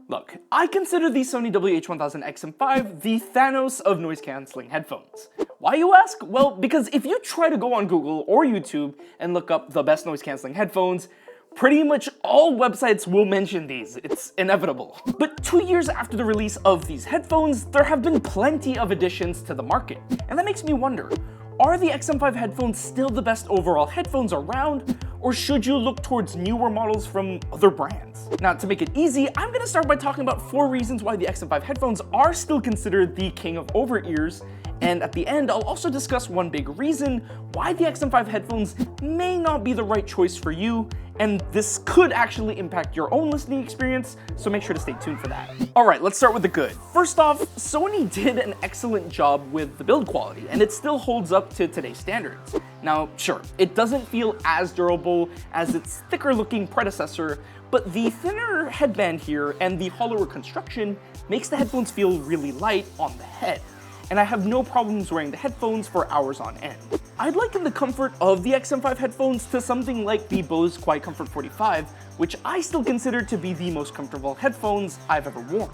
Look, I consider the Sony WH-1000XM5 the Thanos of noise-canceling headphones. Why, you ask? Well, because if you try to go on Google or YouTube and look up the best noise-canceling headphones, pretty much all websites will mention these. It's inevitable. But 2 years after the release of these headphones, there have been plenty of additions to the market. And that makes me wonder, are the XM5 headphones still the best overall headphones around, or should you look towards newer models from other brands? Now, to make it easy, I'm gonna start by talking about 4 reasons why the XM5 headphones are still considered the king of over-ears, and at the end, I'll also discuss one big reason why the XM5 headphones may not be the right choice for you, and this could actually impact your own listening experience, so make sure to stay tuned for that. Alright, let's start with the good. First off, Sony did an excellent job with the build quality, and it still holds up to today's standards. Now, sure, it doesn't feel as durable as its thicker looking predecessor, but the thinner headband here and the hollower construction makes the headphones feel really light on the head, and I have no problems wearing the headphones for hours on end. I'd liken the comfort of the XM5 headphones to something like the Bose QuietComfort 45, which I still consider to be the most comfortable headphones I've ever worn.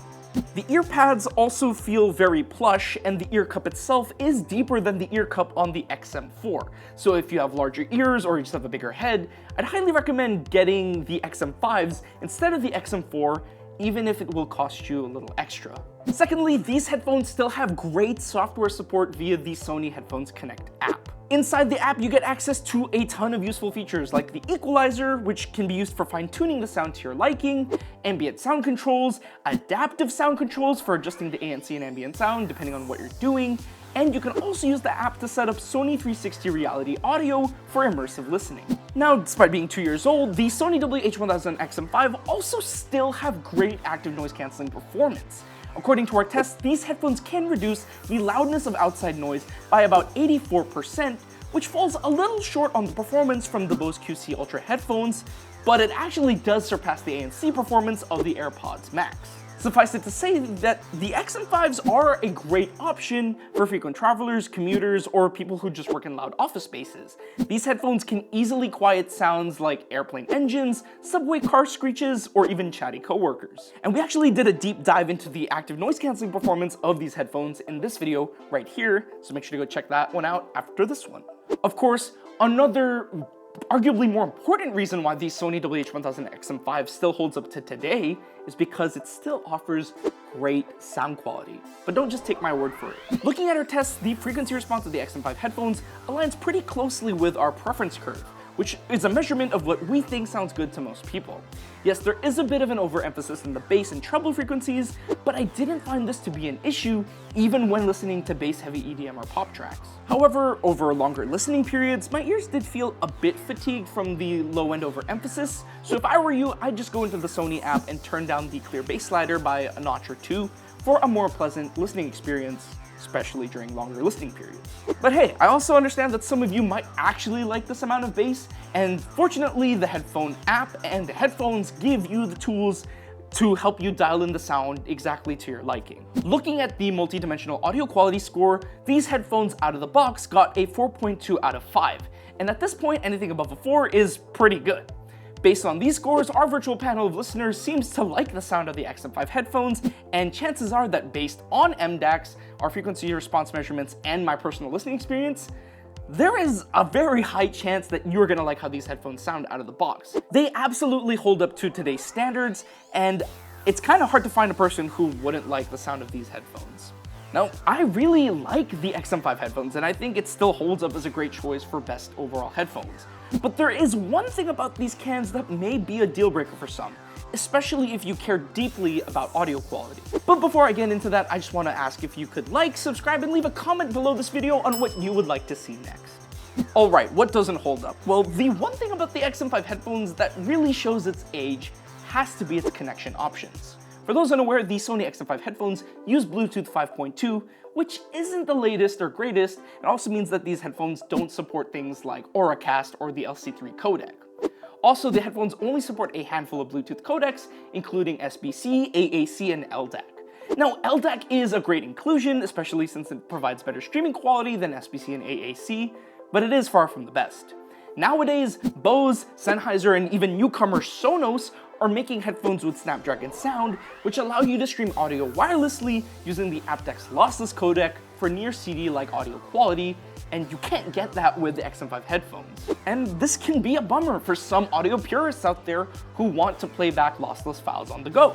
The ear pads also feel very plush, and the ear cup itself is deeper than the ear cup on the XM4. So if you have larger ears or you just have a bigger head, I'd highly recommend getting the XM5s instead of the XM4, even if it will cost you a little extra. Secondly, these headphones still have great software support via the Sony Headphones Connect app. Inside the app, you get access to a ton of useful features like the equalizer, which can be used for fine-tuning the sound to your liking, ambient sound controls, adaptive sound controls for adjusting the ANC and ambient sound depending on what you're doing, and you can also use the app to set up Sony 360 Reality Audio for immersive listening. Now, despite being 2 years old, the Sony WH-1000XM5 also still have great active noise cancelling performance. According to our tests, these headphones can reduce the loudness of outside noise by about 84%, which falls a little short on the performance from the Bose QC Ultra headphones, but it actually does surpass the ANC performance of the AirPods Max. Suffice it to say that the XM5s are a great option for frequent travelers, commuters, or people who just work in loud office spaces. These headphones can easily quiet sounds like airplane engines, subway car screeches, or even chatty coworkers. And we actually did a deep dive into the active noise cancelling performance of these headphones in this video right here, so make sure to go check that one out after this one. Of course, another arguably more important reason why the Sony WH-1000XM5 still holds up to today is because it still offers great sound quality. But don't just take my word for it. Looking at our tests, the frequency response of the XM5 headphones aligns pretty closely with our preference curve, which is a measurement of what we think sounds good to most people. Yes, there is a bit of an overemphasis in the bass and treble frequencies, but I didn't find this to be an issue even when listening to bass-heavy EDM or pop tracks. However, over longer listening periods, my ears did feel a bit fatigued from the low-end overemphasis, so if I were you, I'd just go into the Sony app and turn down the clear bass slider by a notch or two for a more pleasant listening experience, especially during longer listening periods. But hey, I also understand that some of you might actually like this amount of bass, and fortunately the headphone app and the headphones give you the tools to help you dial in the sound exactly to your liking. Looking at the multi-dimensional audio quality score, these headphones out of the box got a 4.2 out of 5, and at this point anything above a 4 is pretty good. Based on these scores, our virtual panel of listeners seems to like the sound of the XM5 headphones, and chances are that based on MDAX, our frequency response measurements, and my personal listening experience, there is a very high chance that you're gonna like how these headphones sound out of the box. They absolutely hold up to today's standards, and it's kind of hard to find a person who wouldn't like the sound of these headphones. Now, I really like the XM5 headphones, and I think it still holds up as a great choice for best overall headphones. But there is one thing about these cans that may be a deal breaker for some, especially if you care deeply about audio quality. But before I get into that, I just want to ask if you could like, subscribe, and leave a comment below this video on what you would like to see next. Alright, what doesn't hold up? Well, the one thing about the XM5 headphones that really shows its age has to be its connection options. For those unaware, the Sony XM5 headphones use Bluetooth 5.2, which isn't the latest or greatest. It also means that these headphones don't support things like Auracast or the LC3 codec. Also, the headphones only support a handful of Bluetooth codecs, including SBC, AAC, and LDAC. Now, LDAC is a great inclusion, especially since it provides better streaming quality than SBC and AAC, but it is far from the best. Nowadays, Bose, Sennheiser, and even newcomer Sonos are making headphones with Snapdragon sound, which allow you to stream audio wirelessly using the aptX lossless codec for near CD-like audio quality, and you can't get that with the XM5 headphones. And this can be a bummer for some audio purists out there who want to play back lossless files on the go.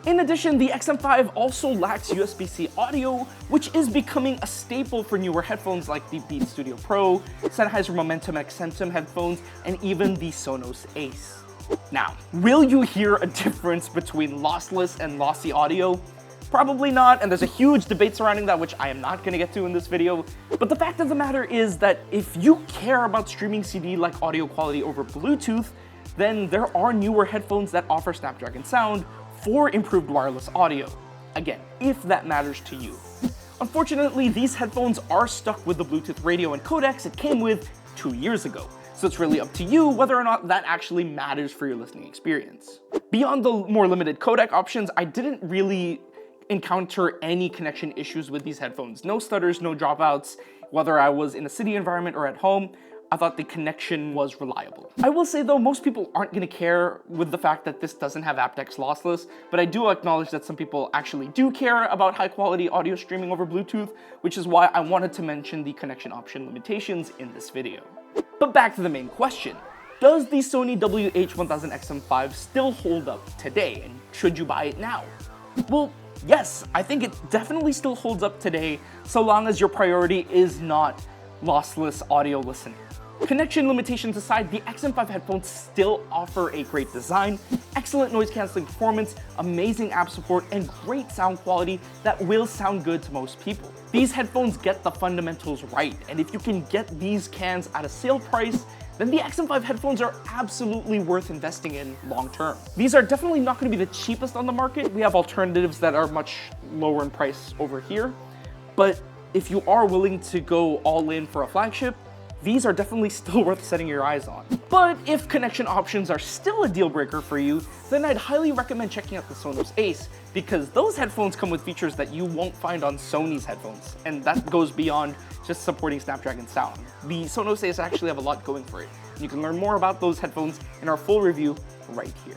In addition, the XM5 also lacks USB-C audio, which is becoming a staple for newer headphones like the Beats Studio Pro, Sennheiser Momentum X-Centum headphones, and even the Sonos Ace. Now, will you hear a difference between lossless and lossy audio? Probably not, and there's a huge debate surrounding that, which I am not going to get to in this video. But the fact of the matter is that if you care about streaming CD-like audio quality over Bluetooth, then there are newer headphones that offer Snapdragon sound for improved wireless audio. Again, if that matters to you. Unfortunately, these headphones are stuck with the Bluetooth radio and codecs it came with 2 years ago. So it's really up to you whether or not that actually matters for your listening experience. Beyond the more limited codec options, I didn't really encounter any connection issues with these headphones. No stutters, no dropouts. Whether I was in a city environment or at home, I thought the connection was reliable. I will say though, most people aren't gonna care with the fact that this doesn't have aptX lossless, but I do acknowledge that some people actually do care about high quality audio streaming over Bluetooth, which is why I wanted to mention the connection option limitations in this video. But back to the main question. Does the Sony WH-1000XM5 still hold up today, and should you buy it now? Well, yes, I think it definitely still holds up today, so long as your priority is not lossless audio listening. Connection limitations aside, the XM5 headphones still offer a great design, excellent noise cancelling performance, amazing app support, and great sound quality that will sound good to most people. These headphones get the fundamentals right, and if you can get these cans at a sale price, then the XM5 headphones are absolutely worth investing in long term. These are definitely not going to be the cheapest on the market. We have alternatives that are much lower in price over here, but if you are willing to go all in for a flagship, these are definitely still worth setting your eyes on. But if connection options are still a deal breaker for you, then I'd highly recommend checking out the Sonos Ace, because those headphones come with features that you won't find on Sony's headphones, and that goes beyond just supporting Snapdragon sound. The Sonos Ace actually have a lot going for it. You can learn more about those headphones in our full review right here.